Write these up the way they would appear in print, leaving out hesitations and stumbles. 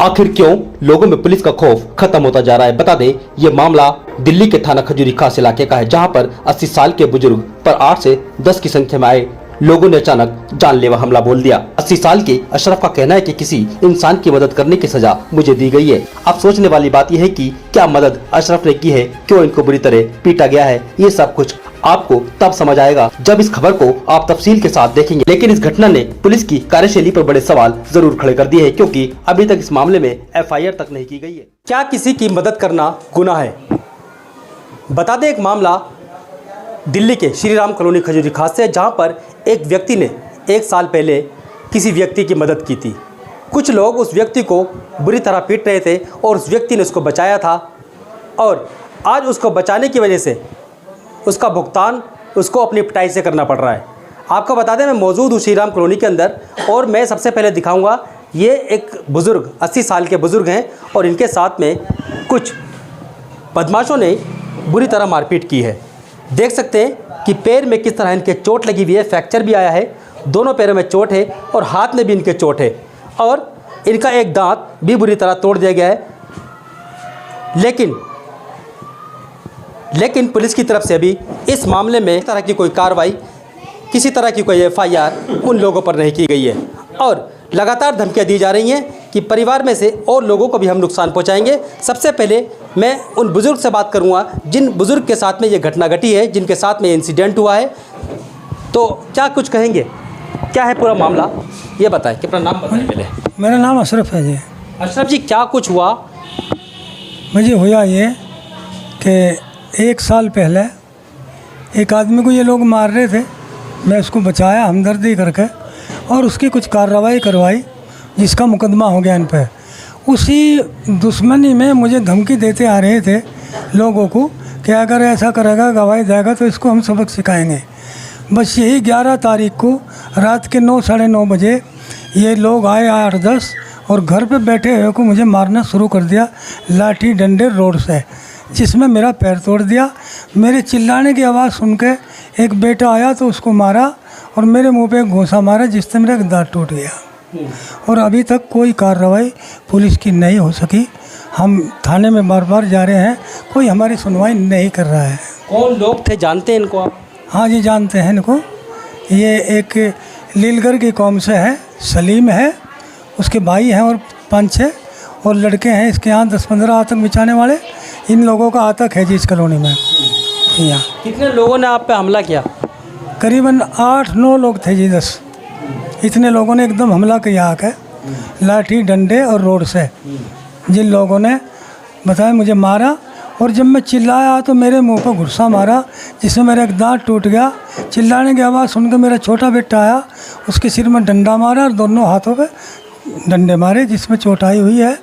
आखिर क्यों लोगों में पुलिस का खौफ खत्म होता जा रहा है? बता दें, ये मामला दिल्ली के थाना खजूरी खास इलाके का है, जहां पर 80 साल के बुजुर्ग पर 8 से 10 की संख्या में आए लोगों ने अचानक जानलेवा हमला बोल दिया। 80 साल के अशरफ का कहना है कि किसी इंसान की मदद करने की सजा मुझे दी गई है। अब सोचने वाली बात यह है कि क्या मदद अशरफ ने की है, क्यों इनको बुरी तरह पीटा गया है, ये सब कुछ आपको तब समझ आएगा जब इस खबर को आप तफसील के साथ देखेंगे। लेकिन इस घटना ने पुलिस की कार्यशैली पर बड़े सवाल जरूर खड़े कर दिए हैं, क्योंकि अभी तक इस मामले में FIR तक नहीं की गई है। क्या किसी की मदद करना गुनाह है? बता दें, एक मामला दिल्ली के श्री राम कॉलोनी खजूरी खास से, जहां पर एक व्यक्ति ने 1 साल पहले किसी व्यक्ति की मदद की थी। कुछ लोग उस व्यक्ति को बुरी तरह पीट रहे थे और उस व्यक्ति ने उसको बचाया था, और आज उसको बचाने की वजह से उसका भुगतान उसको अपनी पिटाई से करना पड़ रहा है। आपको बता दें, मैं मौजूद हूँ श्री राम कॉलोनी के अंदर, और मैं सबसे पहले दिखाऊंगा, ये एक बुज़ुर्ग 80 साल के बुज़ुर्ग हैं और इनके साथ में कुछ बदमाशों ने बुरी तरह मारपीट की है। देख सकते हैं कि पैर में किस तरह इनके चोट लगी हुई है, फ्रैक्चर भी आया है, दोनों पैरों में चोट है और हाथ में भी इनके चोट है, और इनका एक दांत भी बुरी तरह तोड़ दिया गया है। लेकिन पुलिस की तरफ से अभी इस मामले में तरह की कोई कार्रवाई, किसी तरह की कोई FIR उन लोगों पर नहीं की गई है, और लगातार धमकियां दी जा रही हैं कि परिवार में से और लोगों को भी हम नुकसान पहुंचाएंगे। सबसे पहले मैं उन बुज़ुर्ग से बात करूंगा जिन बुज़ुर्ग के साथ में ये घटना घटी है, जिनके साथ में इंसिडेंट हुआ है। तो क्या कुछ कहेंगे, क्या है पूरा मामला, ये बताएं कि अपना नाम बताएं पहले। मेरा नाम अशरफ है जी। अशरफ जी, क्या कुछ हुआ? मुझे हुआ ये कि 1 साल पहले एक आदमी को ये लोग मार रहे थे, मैं उसको बचाया हमदर्दी करके, और उसकी कुछ कार्रवाई करवाई, जिसका मुकदमा हो गया इन पे। उसी दुश्मनी में मुझे धमकी देते आ रहे थे लोगों को कि अगर ऐसा करेगा, गवाही देगा, तो इसको हम सबक सिखाएंगे। बस यही 11 तारीख को रात के 9 साढ़े 9 बजे ये लोग आए 8-10, और घर पे बैठे हुए को मुझे मारना शुरू कर दिया लाठी डंडे रोड से, जिसमें मेरा पैर तोड़ दिया। मेरे चिल्लाने की आवाज़ सुन के एक बेटा आया तो उसको मारा, और मेरे मुंह पे एक घूंसा मारा, जिससे मेरा दांत टूट गया। और अभी तक कोई कार्रवाई पुलिस की नहीं हो सकी। हम थाने में बार बार जा रहे हैं, कोई हमारी सुनवाई नहीं कर रहा है। कौन लोग थे, जानते हैं इनको आप? हाँ जी, जानते हैं इनको। ये एक लीलगर की कौम से है, सलीम है, उसके भाई हैं और 5-6 और लड़के हैं। इसके यहाँ 10-15 आतंक बिछाने वाले, इन लोगों का आतंक है जी इस कॉलोनी में। यहाँ कितने लोगों ने आप पे हमला किया? करीबन 8-9 लोग थे जी, 10। इतने लोगों ने एकदम हमला किया आके, लाठी डंडे और रोड से। जिन लोगों ने बताया मुझे मारा, और जब मैं चिल्लाया तो मेरे मुंह पर घुस्सा मारा, जिसमें मेरा एक दांत टूट गया। चिल्लाने की आवाज़ सुनकर मेरा छोटा बेटा आया, उसके सिर में डंडा मारा और दोनों हाथों पे डंडे मारे, जिसमें चोट आई हुई है।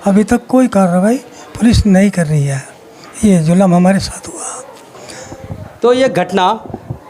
अभी तक कोई कार्रवाई पुलिस नहीं कर रही है। ये जुल्म हमारे साथ हुआ। तो ये घटना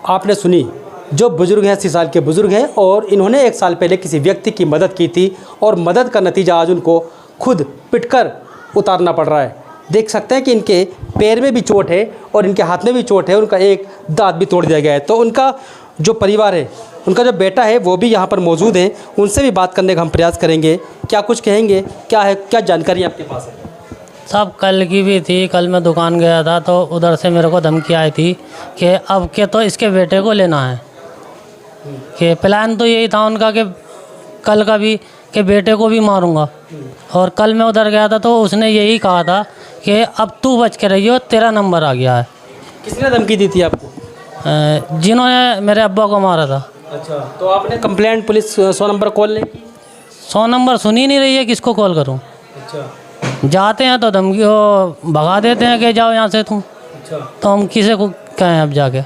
आपने सुनी, जो बुज़ुर्ग हैं 80 साल के बुज़ुर्ग हैं, और इन्होंने 1 साल पहले किसी व्यक्ति की मदद की थी, और मदद का नतीजा आज उनको खुद पिटकर उतारना पड़ रहा है। देख सकते हैं कि इनके पैर में भी चोट है और इनके हाथ में भी चोट है, उनका एक दांत भी तोड़ दिया गया है। तो उनका जो परिवार है, उनका जो बेटा है, वो भी यहाँ पर मौजूद है, उनसे भी बात करने का हम प्रयास करेंगे। क्या कुछ कहेंगे, क्या है, क्या जानकारी आपके पास है? सब कल की भी थी। कल मैं दुकान गया था तो उधर से मेरे को धमकी आई थी कि अब के तो इसके बेटे को लेना है। कि प्लान तो यही था उनका कि कल का भी कि बेटे को भी मारूंगा। और कल मैं उधर गया था तो उसने यही कहा था कि अब तू बच के रहियो, तेरा नंबर आ गया है। किसने धमकी दी थी आपको? जिन्होंने मेरे अब्बा को मारा था। अच्छा, तो आपने कंप्लेंट पुलिस 100 नंबर कॉल नहीं की? 100 नंबर सुन ही नहीं रही है, किसको कॉल करूं? अच्छा, जाते हैं तो धमकी वो भगा देते हैं कि जाओ यहाँ से तुम। अच्छा, तो हम किसे को कहें अब जाके?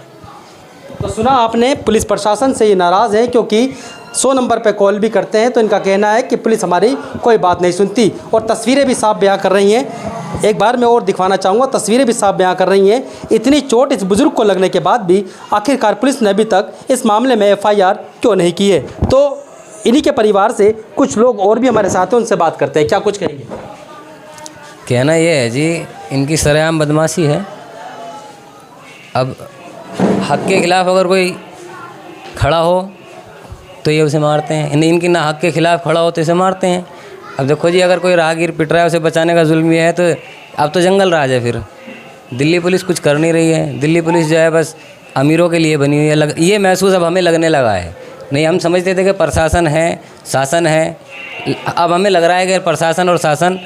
तो सुना आपने, पुलिस प्रशासन से ये नाराज़ है, क्योंकि 100 नंबर पे कॉल भी करते हैं तो इनका कहना है कि पुलिस हमारी कोई बात नहीं सुनती, और तस्वीरें भी साफ बयां कर रही हैं। एक बार मैं और दिखाना चाहूँगा, तस्वीरें भी साफ बयां कर रही हैं। इतनी चोट इस बुज़ुर्ग को लगने के बाद भी आखिरकार पुलिस ने अभी तक इस मामले में FIR क्यों नहीं की है? तो इन्हीं के परिवार से कुछ लोग और भी हमारे साथ हैं, उनसे बात करते हैं। क्या कुछ कहेंगे? कहना ये है जी, इनकी सरेआम बदमाशी है। अब हक के ख़िलाफ़ अगर कोई खड़ा हो तो ये उसे मारते हैं, इनकी ना हक के ख़िलाफ़ खड़ा हो तो इसे मारते हैं। अब देखो जी, अगर कोई राहगीर पिट रहा है उसे बचाने का जुल्म ये है, तो अब तो जंगल राज है। फिर दिल्ली पुलिस कुछ कर नहीं रही है। दिल्ली पुलिस जो है बस अमीरों के लिए बनी हुई है। ये महसूस अब हमें लगने लगा है। नहीं, हम समझते थे कि प्रशासन है, शासन है। अब हमें लग रहा है कि प्रशासन और शासन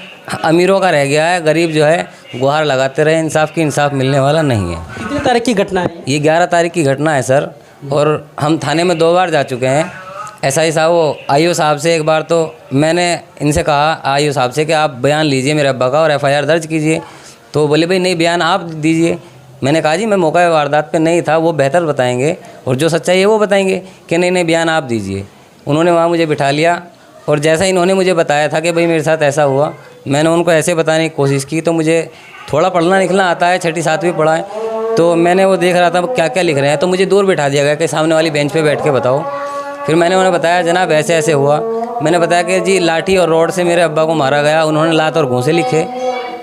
अमीरों का रह गया है। गरीब जो है गुहार लगाते रहे इंसाफ की, इंसाफ मिलने वाला नहीं है। कितनी तारीख की घटना है? ये 11 तारीख की घटना है सर। और हम थाने में 2 बार जा चुके हैं। SI साहब, वो IO साहब से एक बार तो मैंने इनसे कहा, IO साहब से, कि आप बयान लीजिए मेरे अब्बा का और FIR दर्ज कीजिए। तो बोले भाई नहीं, बयान आप दीजिए। मैंने कहा जी मैं मौका वारदात पे नहीं था, वो बेहतर बताएंगे और जो सच्चाई है वो बताएंगे। कि नहीं बयान आप दीजिए। उन्होंने वहाँ मुझे बिठा लिया और जैसा इन्होंने मुझे बताया था कि भाई मेरे साथ ऐसा हुआ, मैंने उनको ऐसे बताने की कोशिश की। तो मुझे थोड़ा पढ़ना लिखना आता है, 6ठी 7वीं पढ़ा है, तो मैंने वो देख रहा था वो क्या क्या लिख रहे हैं। तो मुझे दूर बिठा दिया गया कि सामने वाली बेंच पे बैठ के बताओ। फिर मैंने उन्हें बताया जनाब ऐसे ऐसे हुआ। मैंने बताया कि जी लाठी और रॉड से मेरे अब्बा को मारा गया। उन्होंने लात और घूंसे लिखे।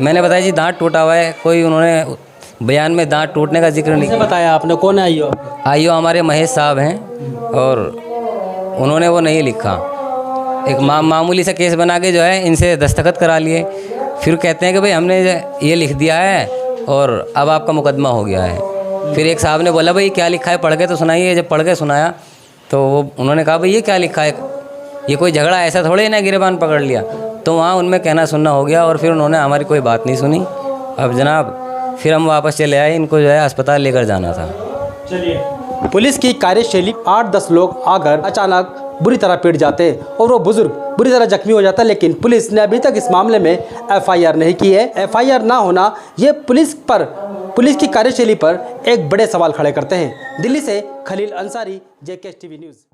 मैंने बताया जी दांत टूटा हुआ है, कोई उन्होंने बयान में दांत टूटने का जिक्र नहीं बताया आपने? कौन है IO? IO हमारे महेश साहब हैं और उन्होंने वो नहीं लिखा। एक मामूली सा केस बना के जो है इनसे दस्तखत करा लिए। फिर कहते हैं कि भाई हमने ये लिख दिया है और अब आपका मुकदमा हो गया है। फिर एक साहब ने बोला भाई क्या लिखा है, पढ़ के तो सुनाइए। जब पढ़ के सुनाया तो वो उन्होंने कहा भाई ये क्या लिखा है, ये कोई झगड़ा ऐसा थोड़े ना गिरबान पकड़ लिया। तो वहाँ उनमें कहना सुनना हो गया और फिर उन्होंने हमारी कोई बात नहीं सुनी। अब जनाब फिर हम वापस चले आए, इनको जो है अस्पताल लेकर जाना था। चलिए, पुलिस की कार्यशैली 8-10 लोग आकर अचानक बुरी तरह पीट जाते और वो बुजुर्ग बुरी तरह जख्मी हो जाता, लेकिन पुलिस ने अभी तक इस मामले में FIR नहीं की है। FIR ना होना ये पुलिस की कार्यशैली पर एक बड़े सवाल खड़े करते हैं। दिल्ली से Khalil Ansari, JKS TV news.